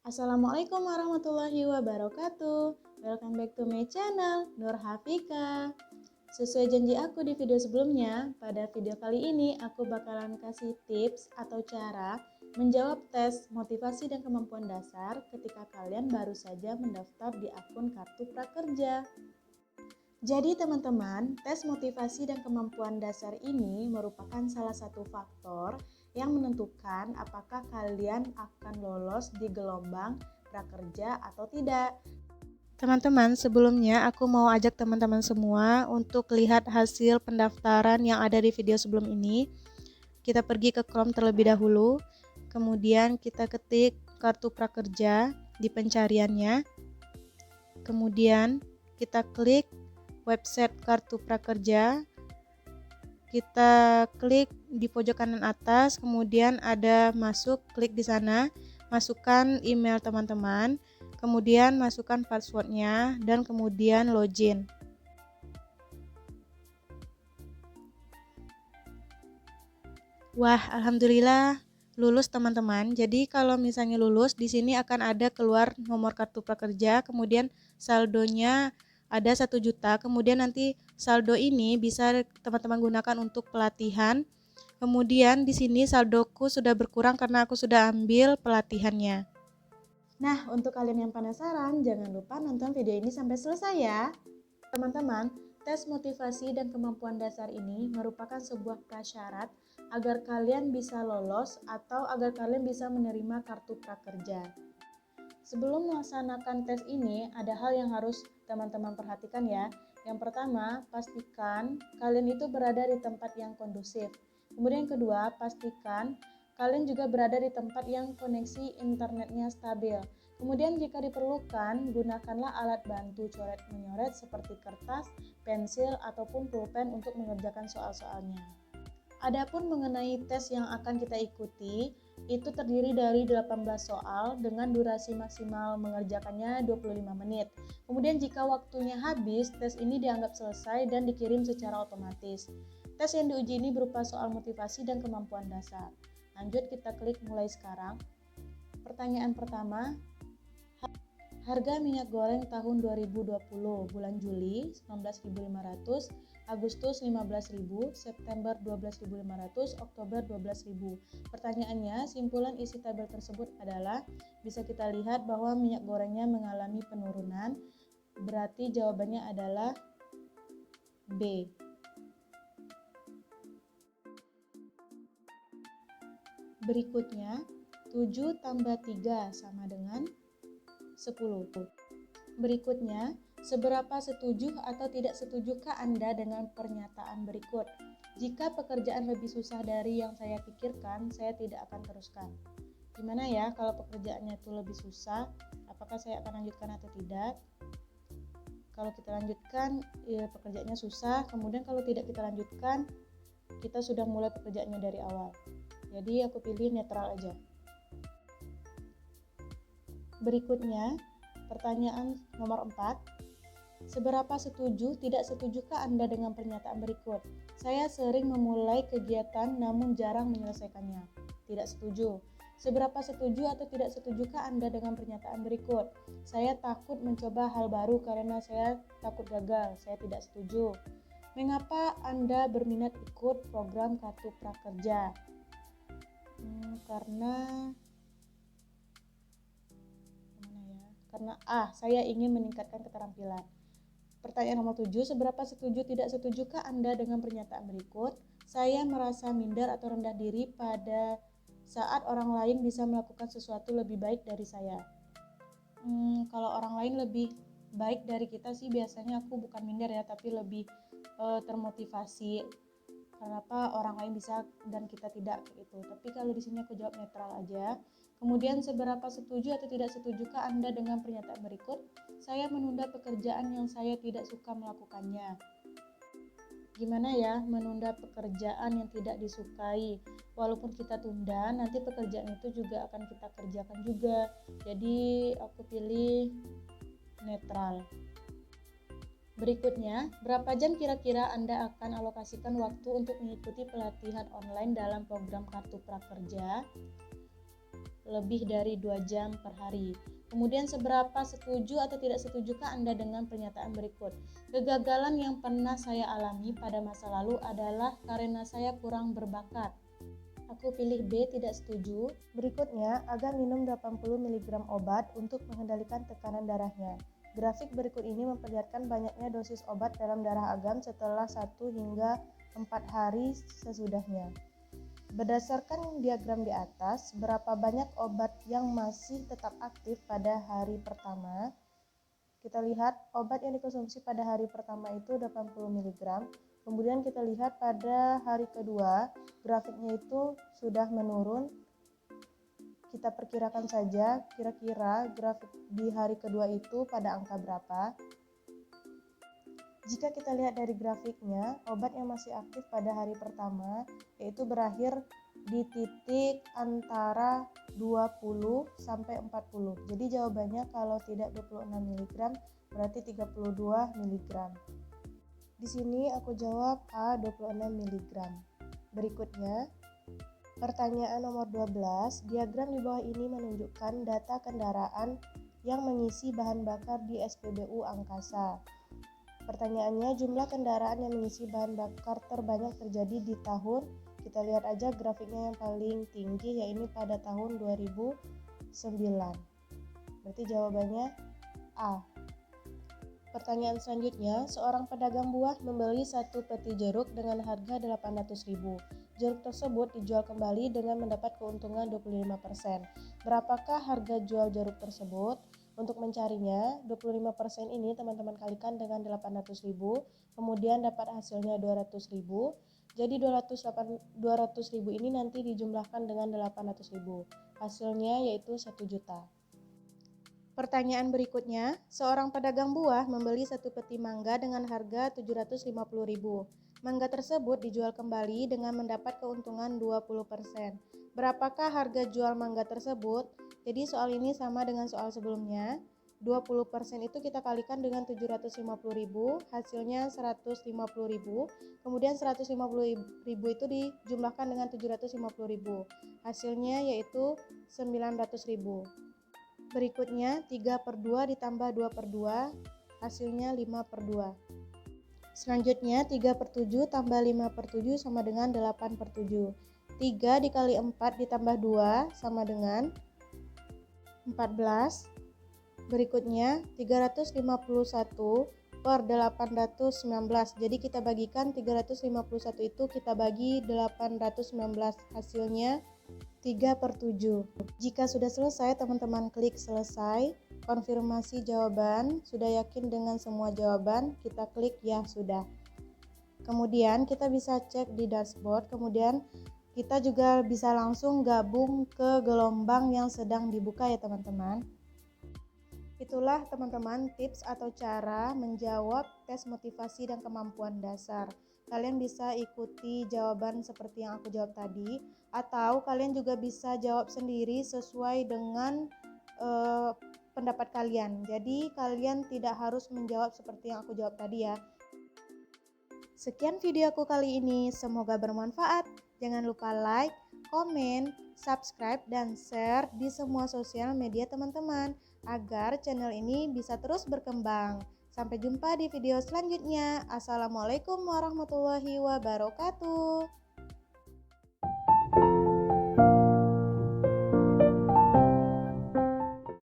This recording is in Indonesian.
Assalamualaikum warahmatullahi wabarakatuh. Welcome back to my channel, Nur Hafika. Sesuai janji aku di video sebelumnya, pada video kali ini aku bakalan kasih tips atau cara menjawab tes motivasi dan kemampuan dasar ketika kalian baru saja mendaftar di akun Kartu Prakerja. Jadi teman-teman, tes motivasi dan kemampuan dasar ini merupakan salah satu faktor yang menentukan apakah kalian akan lolos di gelombang prakerja atau tidak. Teman-teman, sebelumnya aku mau ajak teman-teman semua untuk lihat hasil pendaftaran yang ada di video sebelum ini. Kita pergi ke Chrome terlebih dahulu, kemudian kita ketik Kartu Prakerja di pencariannya. Kemudian kita klik website Kartu Prakerja, kita klik di pojok kanan atas, kemudian ada masuk, klik di sana, masukkan email teman-teman, kemudian masukkan passwordnya, dan kemudian login. Wah, alhamdulillah lulus teman-teman. Jadi kalau misalnya lulus, di sini akan ada keluar nomor kartu prakerja, kemudian saldonya ada 1 juta, kemudian nanti saldo ini bisa teman-teman gunakan untuk pelatihan. Kemudian di sini saldoku sudah berkurang karena aku sudah ambil pelatihannya. Nah, untuk kalian yang penasaran, jangan lupa nonton video ini sampai selesai ya. Teman-teman, tes motivasi dan kemampuan dasar ini merupakan sebuah prasyarat agar kalian bisa lolos atau agar kalian bisa menerima kartu prakerja. Sebelum melaksanakan tes ini, ada hal yang harus teman-teman perhatikan ya. Yang pertama, pastikan kalian itu berada di tempat yang kondusif. Kemudian yang kedua, pastikan kalian juga berada di tempat yang koneksi internetnya stabil. Kemudian jika diperlukan, gunakanlah alat bantu coret-menyoret seperti kertas, pensil, ataupun pulpen untuk mengerjakan soal-soalnya. Adapun mengenai tes yang akan kita ikuti, itu terdiri dari 18 soal dengan durasi maksimal mengerjakannya 25 menit. Kemudian jika waktunya habis, tes ini dianggap selesai dan dikirim secara otomatis. Tes yang diuji ini berupa soal motivasi dan kemampuan dasar. Lanjut, kita klik mulai sekarang. Pertanyaan pertama, harga minyak goreng tahun 2020 bulan Juli 19.500, Agustus 15.000, September 12.500, Oktober 12.000. Pertanyaannya, simpulan isi tabel tersebut adalah bisa kita lihat bahwa minyak gorengnya mengalami penurunan, berarti jawabannya adalah B. Berikutnya, 7 tambah 3 sama dengan 10. Berikutnya, seberapa setuju atau tidak setujukah Anda dengan pernyataan berikut? Jika pekerjaan lebih susah dari yang saya pikirkan, saya tidak akan teruskan. Gimana ya kalau pekerjaannya itu lebih susah? Apakah saya akan lanjutkan atau tidak? Kalau kita lanjutkan, ya pekerjaannya susah. Kemudian kalau tidak kita lanjutkan, kita sudah mulai pekerjaannya dari awal. Jadi aku pilih netral aja. Berikutnya, pertanyaan nomor 4. Seberapa setuju, tidak setujukah Anda dengan pernyataan berikut? Saya sering memulai kegiatan namun jarang menyelesaikannya. Tidak setuju. Seberapa setuju atau tidak setujukah Anda dengan pernyataan berikut? Saya takut mencoba hal baru karena saya takut gagal. Saya tidak setuju. Mengapa Anda berminat ikut program Kartu Prakerja? Karena saya ingin meningkatkan keterampilan. Pertanyaan nomor 7, seberapa setuju tidak setujukah Anda dengan pernyataan berikut? Saya merasa minder atau rendah diri pada saat orang lain bisa melakukan sesuatu lebih baik dari saya. Kalau orang lain lebih baik dari kita sih biasanya aku bukan minder ya, tapi lebih termotivasi. Kenapa orang lain bisa dan kita tidak gitu. Tapi kalau di sini aku jawab netral aja. Kemudian seberapa setuju atau tidak setujukah Anda dengan pernyataan berikut? Saya menunda pekerjaan yang saya tidak suka melakukannya. Gimana ya menunda pekerjaan yang tidak disukai? Walaupun kita tunda, nanti pekerjaan itu juga akan kita kerjakan juga. Jadi aku pilih netral. Berikutnya, berapa jam kira-kira Anda akan alokasikan waktu untuk mengikuti pelatihan online dalam program Kartu Prakerja? lebih dari 2 jam per hari. Kemudian seberapa setuju atau tidak setujukah Anda dengan pernyataan berikut? Kegagalan yang pernah saya alami pada masa lalu adalah karena saya kurang berbakat. Aku pilih B, tidak setuju. Berikutnya, Aga minum 80 mg obat untuk mengendalikan tekanan darahnya. Grafik berikut ini memperlihatkan banyaknya dosis obat dalam darah Agam setelah 1 hingga 4 hari sesudahnya. Berdasarkan diagram di atas, berapa banyak obat yang masih tetap aktif pada hari pertama? Kita lihat obat yang dikonsumsi pada hari pertama itu 80 mg. Kemudian kita lihat pada hari kedua, grafiknya itu sudah menurun. Kita perkirakan saja kira-kira grafik di hari kedua itu pada angka berapa. Jika kita lihat dari grafiknya, obat yang masih aktif pada hari pertama yaitu berakhir di titik antara 20 sampai 40. Jadi jawabannya kalau tidak 26 mg berarti 32 mg. Di sini aku jawab A, 26 mg. Berikutnya, pertanyaan nomor 12, diagram di bawah ini menunjukkan data kendaraan yang mengisi bahan bakar di SPBU Angkasa. Pertanyaannya, jumlah kendaraan yang mengisi bahan bakar terbanyak terjadi di tahun, kita lihat aja grafiknya yang paling tinggi yaitu pada tahun 2009. Berarti jawabannya A. Pertanyaan selanjutnya, seorang pedagang buah membeli 1 peti jeruk dengan harga 800.000. Jeruk tersebut dijual kembali dengan mendapat keuntungan 25%. Berapakah harga jual jeruk tersebut? Untuk mencarinya, 25% ini teman-teman kalikan dengan 800.000, kemudian dapat hasilnya 200.000. Jadi 200.000 ini nanti dijumlahkan dengan 800.000. Hasilnya yaitu 1 juta. Pertanyaan berikutnya, seorang pedagang buah membeli 1 peti mangga dengan harga 750.000. Mangga tersebut dijual kembali dengan mendapat keuntungan 20%. Berapakah harga jual mangga tersebut? Jadi soal ini sama dengan soal sebelumnya. 20% itu kita kalikan dengan 750.000, hasilnya 150.000. Kemudian 150.000 itu dijumlahkan dengan 750.000. Hasilnya yaitu 900.000. Berikutnya 3/2 ditambah 2/2, hasilnya 5/2. Selanjutnya 3/7 tambah 5/7 sama dengan 8/7. 3 dikali 4 ditambah 2 sama dengan 14. Berikutnya 351 per 819. Jadi kita bagikan 351 itu kita bagi 819, hasilnya 3/7. Jika sudah selesai, teman-teman klik selesai, konfirmasi jawaban, sudah yakin dengan semua jawaban, kita klik ya sudah. Kemudian kita bisa cek di dashboard, kemudian kita juga bisa langsung gabung ke gelombang yang sedang dibuka ya teman-teman. Itulah teman-teman tips atau cara menjawab tes motivasi dan kemampuan dasar. Kalian bisa ikuti jawaban seperti yang aku jawab tadi, atau kalian juga bisa jawab sendiri sesuai dengan pendapat kalian. Jadi kalian tidak harus menjawab seperti yang aku jawab tadi ya. Sekian videoku kali ini, semoga bermanfaat. Jangan lupa like, komen, subscribe, dan share di semua sosial media teman-teman agar channel ini bisa terus berkembang. Sampai jumpa di video selanjutnya. Assalamualaikum warahmatullahi wabarakatuh.